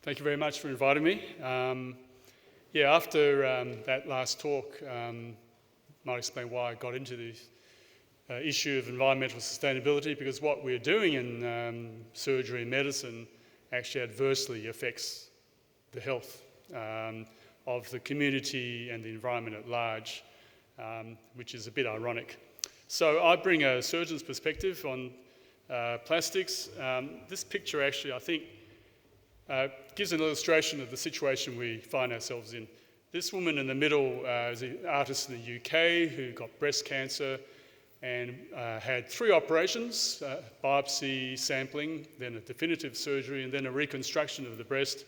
Thank you very much for inviting me. After that last talk, might explain why I got into the issue of environmental sustainability, because what we're doing in surgery and medicine actually adversely affects the health of the community and the environment at large, which is a bit ironic. So I bring a surgeon's perspective on plastics. This picture actually, I think, gives an illustration of the situation we find ourselves in. This woman in the middle is an artist in the UK who got breast cancer and had 3 operations, biopsy, sampling, then a definitive surgery, and then a reconstruction of the breast.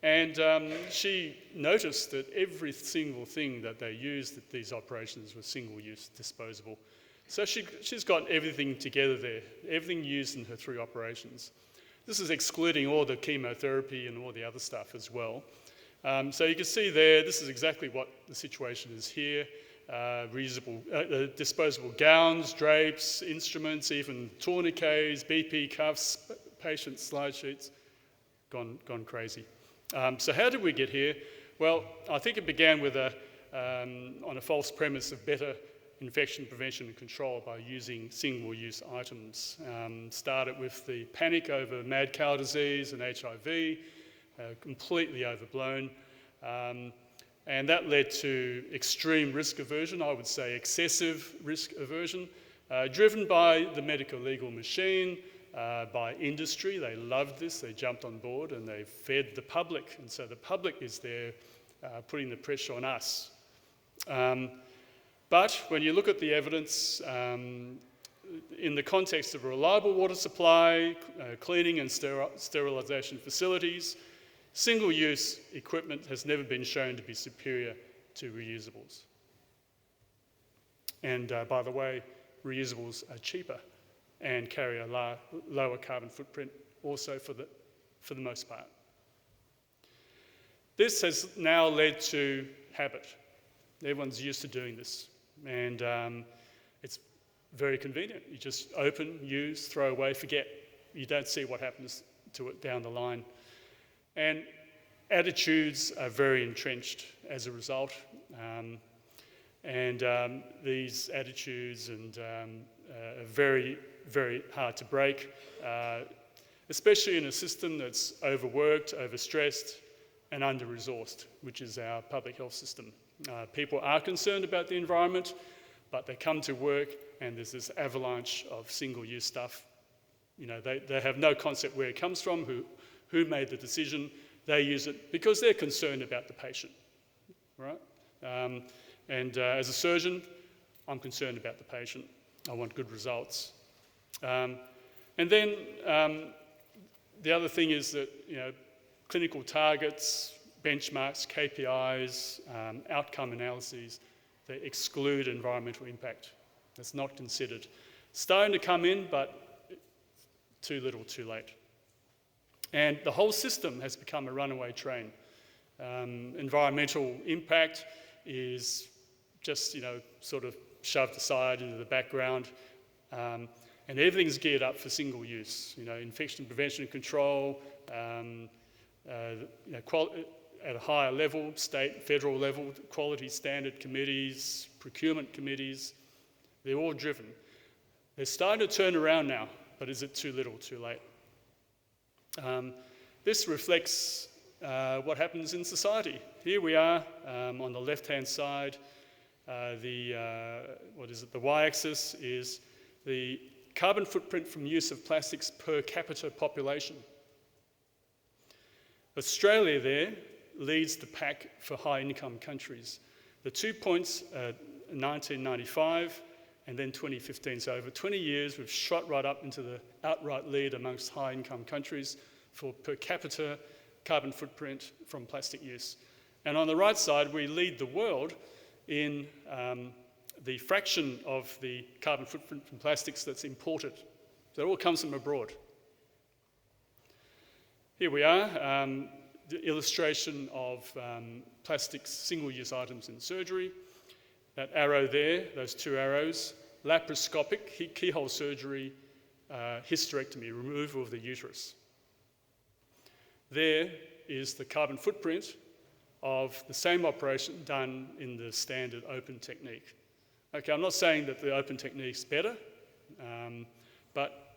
And she noticed that every single thing that they used at these operations was single-use, disposable. So she's got everything together there, everything used in her 3 operations. This is excluding all the chemotherapy and all the other stuff as well. So you can see there, this is exactly what the situation is here. Reusable, disposable gowns, drapes, instruments, even tourniquets, BP cuffs, patient slide sheets, gone crazy. So how did we get here? Well, I think it began with on a false premise of better infection prevention and control by using single-use items. Started with the panic over mad cow disease and HIV, completely overblown. And that led to extreme risk aversion, I would say excessive risk aversion, driven by the medical legal machine, by industry. They loved this, they jumped on board and they fed the public. And so the public is there putting the pressure on us. But when you look at the evidence, in the context of a reliable water supply, cleaning and sterilisation facilities, single-use equipment has never been shown to be superior to reusables. And by the way, reusables are cheaper and carry a lower carbon footprint also for the most part. This has now led to habit. Everyone's used to doing this. And it's very convenient. You just open, use, throw away, forget. You don't see what happens to it down the line. And attitudes are very entrenched as a result. These attitudes are very, very hard to break, especially in a system that's overworked, overstressed, and under-resourced, which is our public health system. People are concerned about the environment, but they come to work and there's this avalanche of single-use stuff. You know, they have no concept where it comes from, who made the decision. They use it because they're concerned about the patient, right? As a surgeon, I'm concerned about the patient. I want good results. And then the other thing is that, you know, clinical targets, benchmarks, KPIs, outcome analyses, they exclude environmental impact. That's not considered. Starting to come in, but too little, too late. And the whole system has become a runaway train. Environmental impact is just, you know, sort of shoved aside into the background, and everything's geared up for single use. You know, infection prevention and control, at a higher level, state, federal level, quality standard committees, procurement committees, they're all driven. They're starting to turn around now, but is it too little, too late? This reflects what happens in society. Here we are on the left-hand side. The y-axis is the carbon footprint from use of plastics per capita population. Australia there leads the pack for high-income countries. The 2 points are 1995 and then 2015. So over 20 years, we've shot right up into the outright lead amongst high-income countries for per capita carbon footprint from plastic use. And on the right side, we lead the world in the fraction of the carbon footprint from plastics that's imported. So it all comes from abroad. Here we are. The illustration of plastics, single-use items in surgery. That arrow there, those 2 arrows, laparoscopic, keyhole surgery, hysterectomy, removal of the uterus. There, is the carbon footprint of the same operation done in the standard open technique. Okay, I'm not saying that the open technique's better, but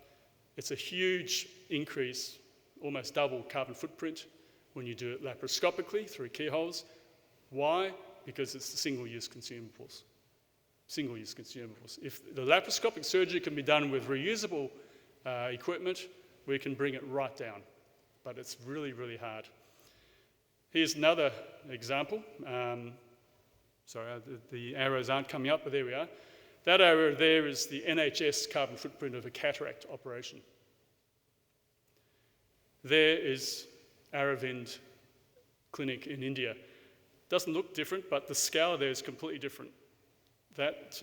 it's a huge increase, almost double carbon footprint when you do it laparoscopically through keyholes. Why? Because it's the single-use consumables. Single-use consumables. If the laparoscopic surgery can be done with reusable equipment, we can bring it right down. But it's really, really hard. Here's another example. Sorry, the arrows aren't coming up, but there we are. That arrow there is the NHS carbon footprint of a cataract operation. There is Aravind Clinic in India. Doesn't look different, but the scale there is completely different. That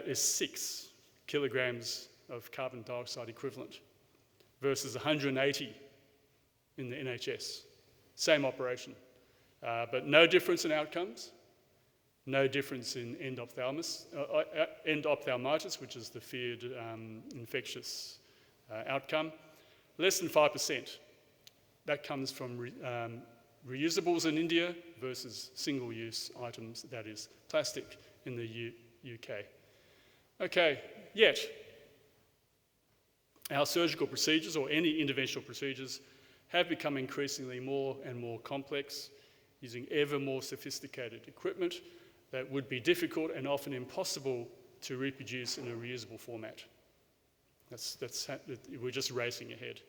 is 6 kilograms of carbon dioxide equivalent versus 180 in the NHS. Same operation, but no difference in outcomes, no difference in endophthalmitis, which is the feared infectious outcome, less than 5%. That comes from reusables in India versus single-use items, that is plastic, in the UK. Okay, yet our surgical procedures, or any interventional procedures, have become increasingly more and more complex, using ever more sophisticated equipment that would be difficult and often impossible to reproduce in a reusable format. We're just racing ahead.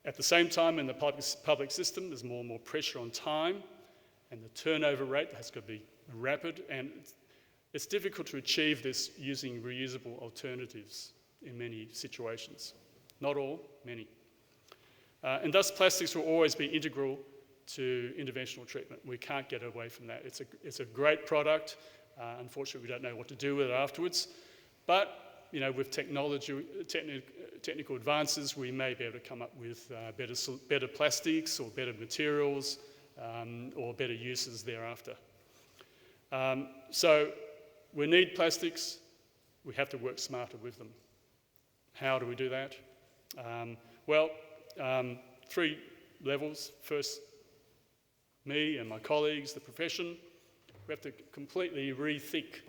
At the same time, in the public system, there's more and more pressure on time, and the turnover rate has got to be rapid, and it's difficult to achieve this using reusable alternatives in many situations. Not all, many. And thus plastics will always be integral to interventional treatment. We can't get away from that. It's a great product. Unfortunately, we don't know what to do with it afterwards. But with technical advances, we may be able to come up with better plastics or better materials or better uses thereafter. So we need plastics. We have to work smarter with them. How do we do that? 3 levels. First, me and my colleagues, the profession, we have to completely rethink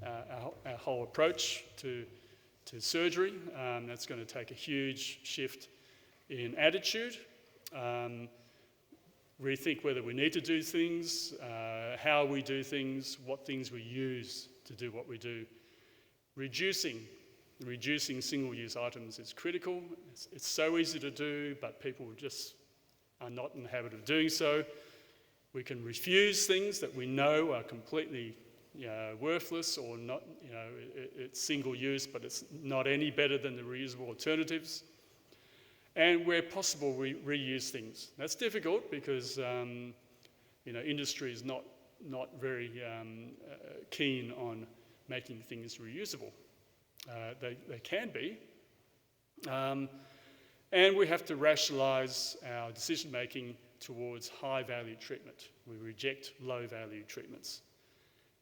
our whole approach to surgery. That's going to take a huge shift in attitude, rethink whether we need to do things, how we do things, what things we use to do what we do. Reducing single-use items is critical. It's so easy to do, but people just are not in the habit of doing so. We can refuse things that we know are completely worthless or not. It's single-use, but it's not any better than the reusable alternatives. And where possible, we reuse things. That's difficult because industry is not very keen on making things reusable. They can be. And we have to rationalise our decision-making towards high-value treatment. We reject low-value treatments.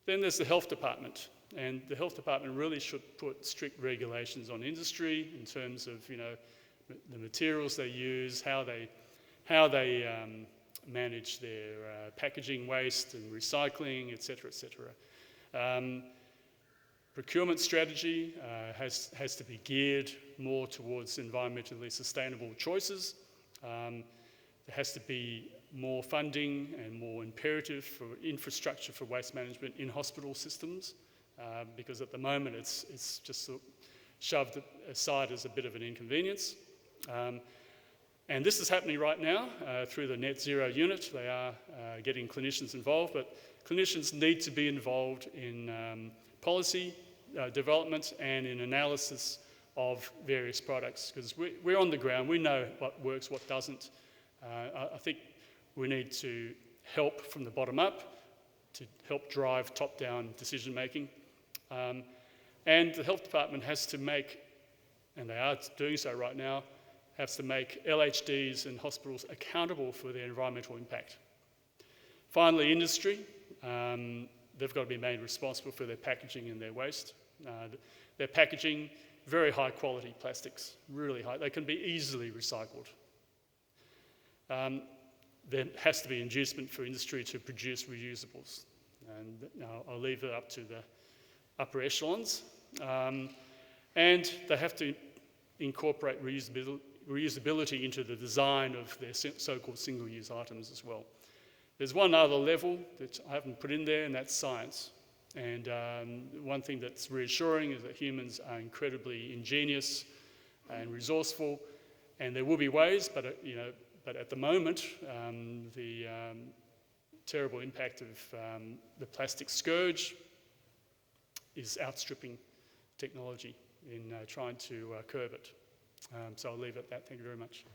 Then there's the health department, and the health department really should put strict regulations on industry in terms of the materials they use, how they manage their packaging waste and recycling, etc., etc. Procurement strategy has to be geared more towards environmentally sustainable choices. There has to be more funding and more imperative for infrastructure for waste management in hospital systems, because at the moment it's just shoved aside as a bit of an inconvenience. And this is happening right now through the Net Zero unit. They are getting clinicians involved, but clinicians need to be involved in policy development and in analysis of various products, because we're on the ground. We know what works, what doesn't. I think we need to help from the bottom up to help drive top-down decision-making. And the health department has to make, and they are doing so right now, has to make LHDs and hospitals accountable for their environmental impact. Finally, industry. They've got to be made responsible for their packaging and their waste. Their packaging, very high quality plastics, really high. They can be easily recycled. there has to be inducement for industry to produce reusables. And I'll leave it up to the upper echelons. And they have to incorporate reusability into the design of their so-called single-use items as well. There's one other level that I haven't put in there, and that's science. And one thing that's reassuring is that humans are incredibly ingenious and resourceful, and there will be ways, but at the moment, the terrible impact of the plastic scourge is outstripping technology in trying to curb it. So I'll leave it at that. Thank you very much.